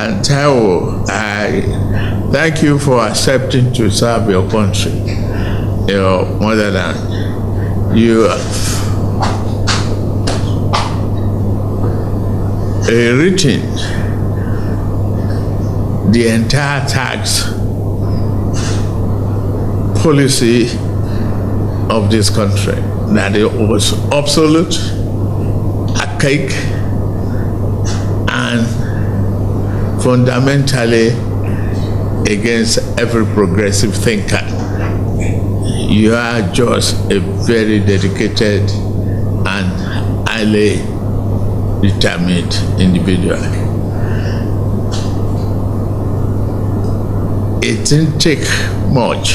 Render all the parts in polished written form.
And Taiwo, I thank you for accepting to serve your country, your motherland. You have written the entire tax policy of this country, that it was obsolete, archaic, and fundamentally against every progressive thinker. You are just a very dedicated and highly determined individual. It didn't take much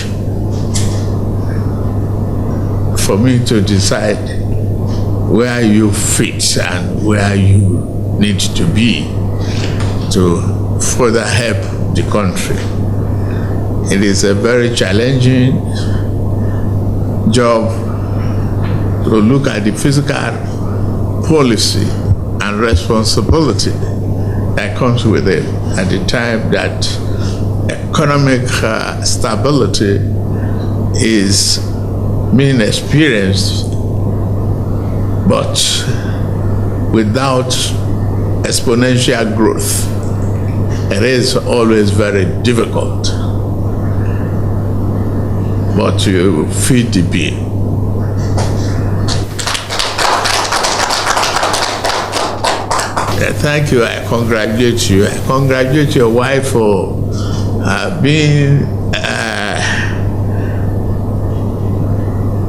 for me to decide where you fit and where you need to be to further help the country. It is a very challenging job to look at the fiscal policy and responsibility that comes with it at the time that economic stability is being experienced, but without exponential growth. It is always very difficult, but you feed the bill. Thank you. I congratulate you. I congratulate your wife for being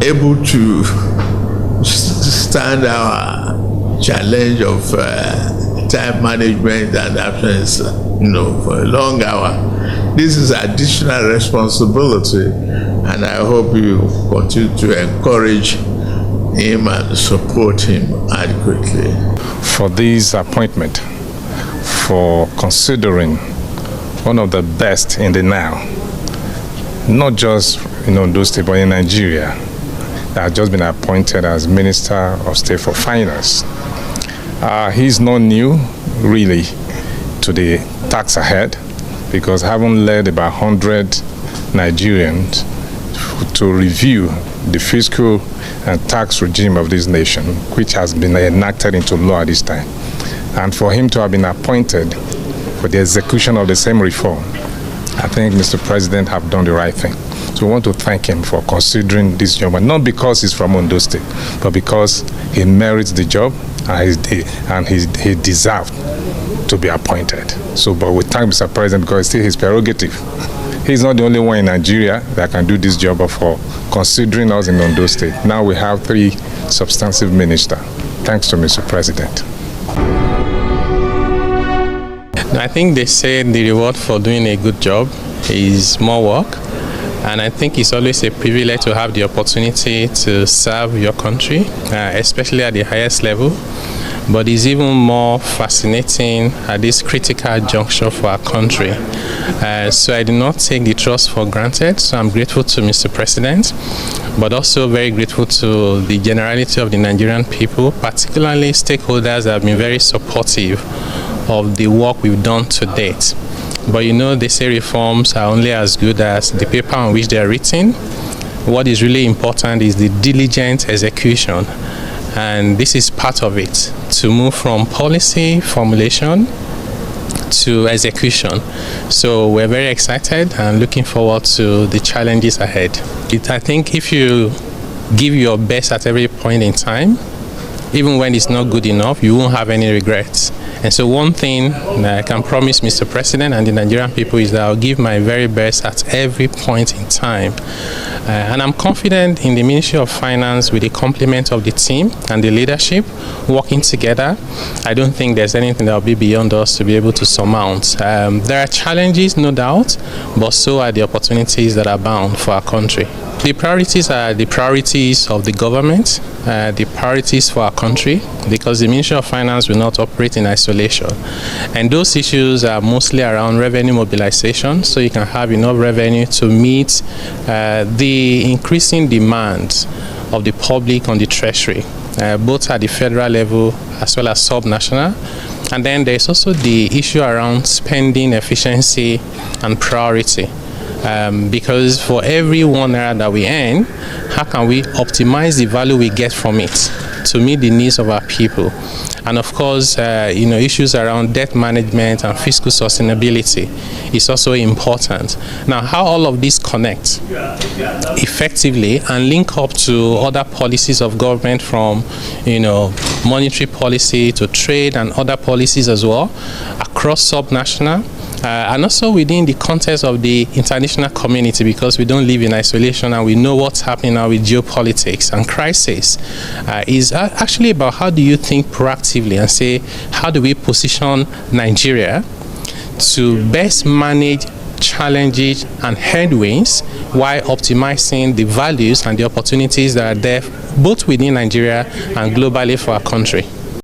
able to stand our challenge of time management and absence, for a long hour. This is additional responsibility, and I hope you continue to encourage him and support him adequately. For this appointment, for considering one of the best in the now, not just in Ondo State, but in Nigeria, that has just been appointed as Minister of State for Finance. He's not new, really, to the tax ahead, because having led about 100 Nigerians to review the fiscal and tax regime of this nation, which has been enacted into law at this time. And for him to have been appointed for the execution of the same reform, I think Mr. President have done the right thing. So we want to thank him for considering this job, and not because he's from Ondo State, but because he merits the job and he deserved to be appointed. So, but we thank Mr. President because it's still his prerogative. He's not the only one in Nigeria that can do this job, but for considering us in Ondo State. Now we have 3 substantive ministers. Thanks to Mr. President. I think they say the reward for doing a good job is more work. And I think it's always a privilege to have the opportunity to serve your country, especially at the highest level. But it's even more fascinating at this critical juncture for our country. So I do not take the trust for granted. So I'm grateful to Mr. President, but also very grateful to the generality of the Nigerian people, particularly stakeholders that have been very supportive of the work we've done to date. But they say reforms are only as good as the paper on which they are written. What is really important is the diligent execution. And this is part of it, to move from policy formulation to execution. So we're very excited and looking forward to the challenges ahead. I think if you give your best at every point in time, even when it's not good enough, you won't have any regrets. And so one thing that I can promise Mr. President and the Nigerian people is that I'll give my very best at every point in time. And I'm confident in the Ministry of Finance with the complement of the team and the leadership working together. I don't think there's anything that will be beyond us to be able to surmount. There are challenges, no doubt, but so are the opportunities that are bound for our country. The priorities are the priorities of the government, the priorities for our country, because the Ministry of Finance will not operate in isolation. And those issues are mostly around revenue mobilization, so you can have enough revenue to meet the increasing demand of the public on the treasury, both at the federal level as well as sub-national. And then there's also the issue around spending efficiency and priority. Because for every 1 naira that we earn, how can we optimize the value we get from it to meet the needs of our people? And of course, issues around debt management and fiscal sustainability is also important. Now, how all of these connect effectively and link up to other policies of government, from monetary policy to trade and other policies as well, across subnational, and also within the context of the international community, because we don't live in isolation and we know what's happening now with geopolitics and crisis, is actually about how do you think proactively and say, how do we position Nigeria to best manage challenges and headwinds while optimizing the values and the opportunities that are there both within Nigeria and globally for our country.